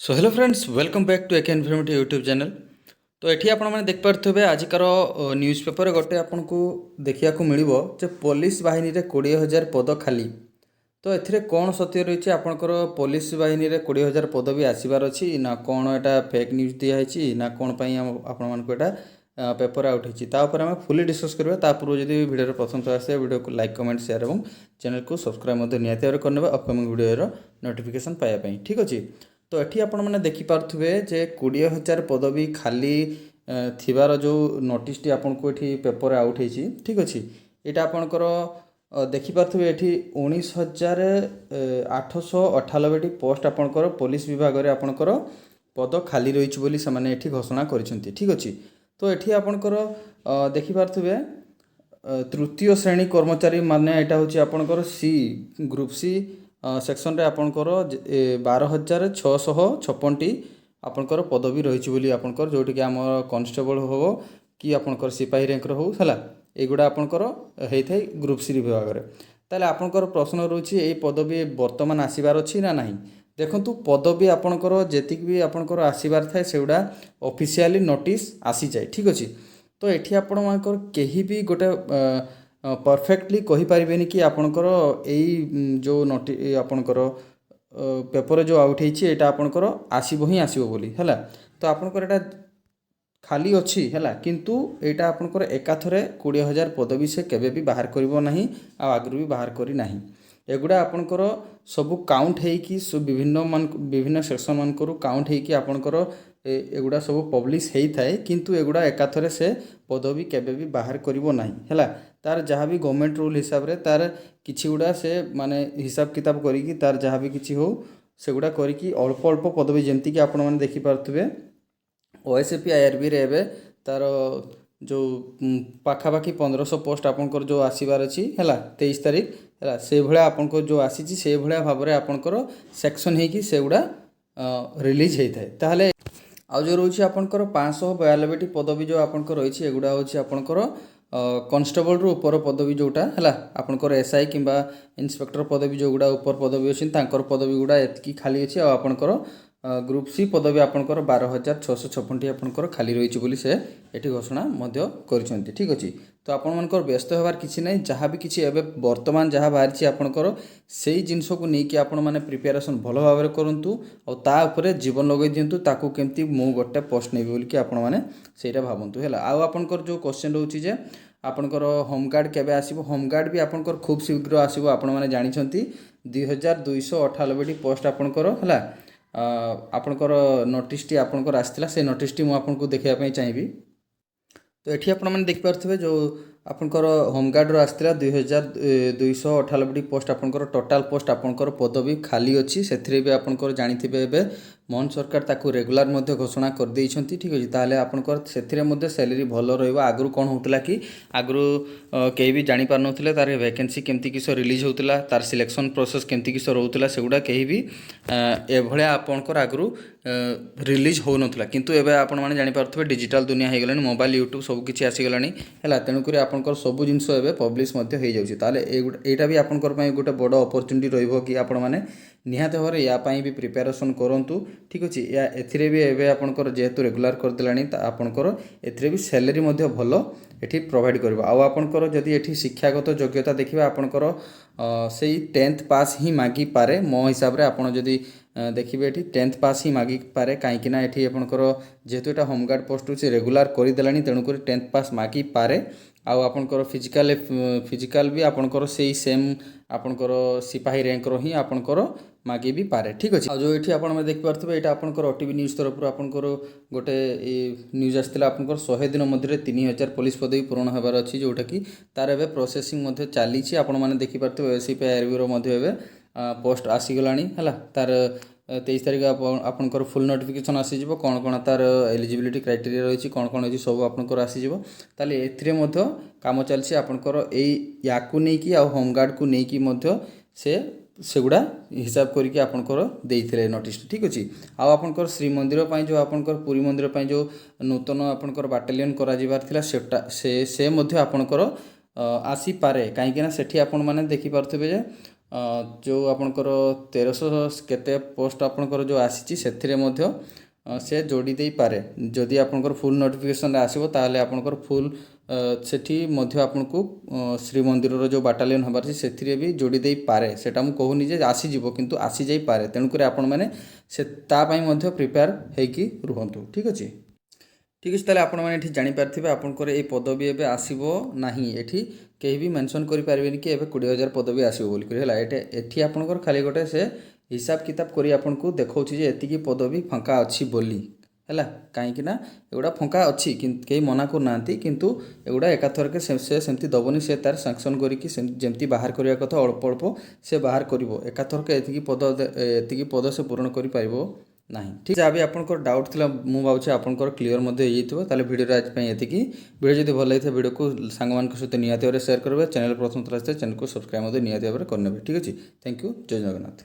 So hello friends welcome back to एक informative YouTube channel. तो ये आप देखिपे आजिकार न्यूज़ पेपर गोटे आपन को देखा मिल पुलिस बाहिनी रे 20,000 पद खाली। तो ए कौन सत्य रही आपंकर पुलिस बाहिनी रे 20,000 पद भी आसबार अच्छी ना कौन यहाँ फेक न्यूज दिखाई ना कौन आपण यहाँ पेपर आउट होती आम फुली डिस्कस करवा पूर्व जब वीडियो प्रथम थर आसे वीडियो को लाइक कमेंट शेयर और चैनल को सब्सक्राइब निहती करने अपकमिंग वीडियो नोटिफिकेशन पाइबा ठीक अच्छे। तो ये आपण मैंने देखिपे जे 20,000 पदवी खाली थिबार जो नोटिस टी आपन को ये पेपर आउट होती ठीक अच्छे। यहाँ आपणकर देखिपे ये 19,898 पोस्ट आपणकर पुलिस विभाग में आपणकर पद खाली रही से घोषणा कर ठीक अच्छे। तो ये आपणकर देखिपे तृतीय श्रेणी कर्मचारी माने यहाँ हूँ आपणकर सी ग्रुप सी सेक्शन रे आपणकर 12,656 आपणकर पदवी रही आपणकर जोटि कि आम कॉन्स्टेबल हो कि आपणकर सिपाही रैंकर हो है युवा आपणकर होता है ग्रुप सी विभाग में। ताले आपणकर प्रश्न रोचे ये पदवी वर्तमान आसबार अच्छी ना नहीं। देखंतु पदवी आपणकर जेतिक भी आपणकर आसबार थाए सेगुड़ा ऑफिशियली नोटिस आसी जाए ठीक अच्छे। तो ये आपण मानकर कहीं भी गोटे परफेक्टली कहीपरेनि कि आपणकर यही जो नोटि आपणकर पेपर जो आउट होती है आपणकर आसब ही आसब बोली है। तो आपणकर एटा खाली अच्छी है किंतु यहाँ आपणकर एकाथरे 20,000 पदवी से केबे भी बाहर करिवो नहीं आगु भी बाहर करी नहीं। एगुड़ा आपणकर सब काउंट होइकी विभिन्न सेक्शन मानकर काउंट होइकी आपणकर एगुड़ा सब पब्लिश होता है किंतु एगुड़ा एकाथरे से पदवी केबे भी बाहर करिवो नहीं है। तार जहाँ भी गवर्नमेंट रूल हिसाब रे तार किछि गुड़ा से माने हिसाब किताब करिकी तार जहाँ भी किछि हो सेगुड़ा करिकी अल्प अल्प पदवी जमती कि आपण मैंने देखिपे ओएसएपी आईआरबी रे एबे तार जो पाखापाखि 1500 पोस्ट आपंकर जो आसबार अच्छी है 23 तारीख है से भाया आपंकर जो आसी से भाया भाव में आपंकर सेक्शन होगी से गुड़ा रिलीज होता है। ताहले आउ जो रोचे आपंकर 592 पदवी जो आपंकर रही एगुड़ा हूँ आपंकर कॉन्स्टेबल रु ऊपर पदवी जोटा है आपंकर एसआई किंबा इंस्पेक्टर पदवी जो गुड़ा ऊपर पदवी अच्छी पदवी गुड़ा एतकी खाली अच्छी आपंकर ग्रुप सी पदवी आपंकर 12,656 आपंकर खाली रही से ये घोषणा कर ठीक अच्छे। तो आपण मानकर व्यस्त होबार किसी ना जहाँ भी किसी एवं वर्तमान जहाँ बाहरी आपंकर से जिनस को लेकिन आपण मैंने प्रिपेरेसन भल भाव में करूँ और जीवन लगे दिंतु ताकू केमती मु गोटे पोस्ट नेबी बोलिकी आपण मैंने से भावतु है। आउ आपंकर जो क्वेश्चन रोचे जे आपंकर होमगार्ड केबे आसीबो होमगार्ड भी आपंकर खूब शीघ्र आसीबो आपण मैंने जानते 2,298 पोस्ट आपंकर है आपणकर नोटिस टी आपणकर आसला से नोटिस टी मुझे देखापी चाहिए। तो ये आपने देखिपे जो आपणकर होमगार्ड आसला 2,298 पोस्ट आपणकर टोटाल पोस्ट आपणकर पदवी खाली अच्छी से भी आपणकर जानिथिबे एबे मोहन सरकार ताकू रेगुलर मध्य घोषणा कर देइछंती ठीक अछि। ताले आपणकर सेथिरे मध्य सैलरी भल रहइबो। आगु कोन होतला कि आगु केही भी जानि पार नथिले तार वैकेंसी केमती किस रिलीज होतला तार सिलेक्शन प्रोसेस केमती किस रहउतला सेगुडा केही भी एभळ्या आपणकर आगु रिलीज हो नथिला किंतु एबे आपण माने जानि पारथबे डिजिटल दुनिया हे गलानी मोबाइल यूट्यूब सब किछि आसी गलानी हैला तेनु करी आपणकर सब जिंस एबे पब्लिश मध्य हे जाउछि। ताले एटा भी आपणकर पई गोटे बड़ अपॉर्चुनिटी रहइबो कि आपण माने निहात भाव में या भी प्रिपेरेसन करूँ ठीक अच्छे। या एथिरे भी एबे आपणकर जेहेतु रेगुलर कर देलानी आपणकर एथिरे भी सैलरी मध्य भल एठी प्रोवाइड करबो। आ आपणकर जदि एठी शिक्षागत योग्यता देखिबा आपणकर से 10th पास ही मागी पारे मो हिसाब रे आपण जदि देखिए ये 10th पास ही मागी पारे कहीं ये आपंकर जेहेतु यहाँ होमगार्ड पोस्ट से रेगुलर करदेलानी तेणुक 10th पास मागी पारे आउ आपंकर फिजिकाल भी आपंकर से सेम आपंकर सिपाही रैंक ही आपंकर मागी भी पारे ठीक अच्छे। जो ये आप देखिपे यहाँ आपंकर ओटीवी न्यूज तरफ आपंकर गोटे न्यूज आसाला आपंकर 100 दिन मध्य 3,000 पुलिस पदवी पूरण होबार अच्छी जोटा कि तार एवं प्रोसेसिंग चली आपने देखिपे एससीपी आईआरबी पोस्ट आसीगलानी है तार 23 तारीख आपंकर फुल नोटिफिकेशन आसीज कौन कौन तार एलिजिबिलिटी क्राइटेरिया रही कौन कौन अच्छी सब आपंकर आसीज ताले एथिरे मध्य काम चलछि आपंकर याकू नेकी आ होमगार्ड को नेकी सेगुड़ा हिसाब करके आपंकर देइथिले नोटिस ठीक अच्छे। आउ आपंकर श्रीमंदिर जो आपंकर पुरी मंदिर जो नूतन आपंकर बाटालियन करा जिबार थिला से मध्य आपंकर आसी पारे कहीं सेठी आपण माने देखि पारथबे जे ଯେଉଁ ଆପଣଙ୍କର 1300 କେତେ ପୋଷ୍ଟ ଆପଣଙ୍କର ଯେଉଁ ଆସିଛି ସେଥିରେ ମଧ୍ୟ ସେ ଯୋଡ଼ି ଦେଇପାରେ। ଯଦି ଆପଣଙ୍କର ଫୁଲ୍ ନୋଟିଫିକେସନ୍ରେ ଆସିବ ତାହେଲେ ଆପଣଙ୍କର ଫୁଲ୍ ସେଠି ମଧ୍ୟ ଆପଣଙ୍କୁ ଶ୍ରୀମନ୍ଦିରର ଯେଉଁ ବାଟାଲିୟନ୍ ହେବାର ଅଛି ସେଥିରେ ବି ଯୋଡ଼ି ଦେଇପାରେ। ସେଇଟା ମୁଁ କହୁନି ଯେ ଆସିଯିବ, କିନ୍ତୁ ଆସିଯାଇପାରେ। ତେଣୁକରି ଆପଣମାନେ ସେ ତା ପାଇଁ ମଧ୍ୟ ପ୍ରିପେୟାର ହେଇକି ରୁହନ୍ତୁ। ଠିକ୍ ଅଛି। ଠିକ୍ ଅଛି, ତାହେଲେ ଆପଣମାନେ ଏଠି ଜାଣିପାରିଥିବେ ଆପଣଙ୍କର ଏଇ ପଦବୀ ଏବେ ଆସିବ ନାହିଁ। ଏଠି କେହି ବି ମେନସନ୍ କରିପାରିବେନି କି ଏବେ 20,000 ପଦବୀ ଆସିବ ବୋଲିକରି ହେଲା। ଏଠି ଆପଣଙ୍କର ଖାଲି ଗୋଟେ ସେ ହିସାବ କିତାବ କରି ଆପଣଙ୍କୁ ଦେଖାଉଛି ଯେ ଏତିକି ପଦବୀ ଫାଙ୍କା ଅଛି ବୋଲି ହେଲା। କାହିଁକି ନା ଏଗୁଡ଼ା ଫାଙ୍କା ଅଛି, କେହି ମନା କରୁନାହାନ୍ତି, କିନ୍ତୁ ଏଗୁଡ଼ା ଏକାଥରକେ ସେ ସେମିତି ଦେବନି। ସେ ତାର ସାଙ୍କସନ୍ କରିକି ଯେମିତି ବାହାର କରିବା କଥା ଅଳ୍ପ ଅଳ୍ପ ସେ ବାହାର କରିବ। ଏକାଥରକେ ଏତିକି ପଦ ସେ ପୂରଣ କରିପାରିବ ନାହିଁ। ଠିକ୍, ଯାହା ବି ଆପଣଙ୍କର ଡାଉଟ୍ ଥିଲା ମୁଁ ଭାବୁଛି ଆପଣଙ୍କର କ୍ଲିୟର ମଧ୍ୟ ହେଇଯାଇଥିବ। ତାହେଲେ ଭିଡ଼ିଓରେ ଆଜି ପାଇଁ ଏତିକି। ଭିଡ଼ିଓ ଯଦି ଭଲ ଲାଗିଥାଏ ଭିଡ଼ିଓକୁ ସାଙ୍ଗମାନଙ୍କ ସହିତ ନିହାତି ଭାବରେ ସେୟାର କରିବେ। ଚ୍ୟାନେଲ ପ୍ରଥମ ଥର ଆସିଥାଏ ଚ୍ୟାନେଲକୁ ସବସ୍କ୍ରାଇବ୍ ମଧ୍ୟ ନିହାତି ଭାବରେ କରିନେବେ। ଠିକ୍ ଅଛି, ଥ୍ୟାଙ୍କ ୟୁ, ଜୟ ଜଗନ୍ନାଥ।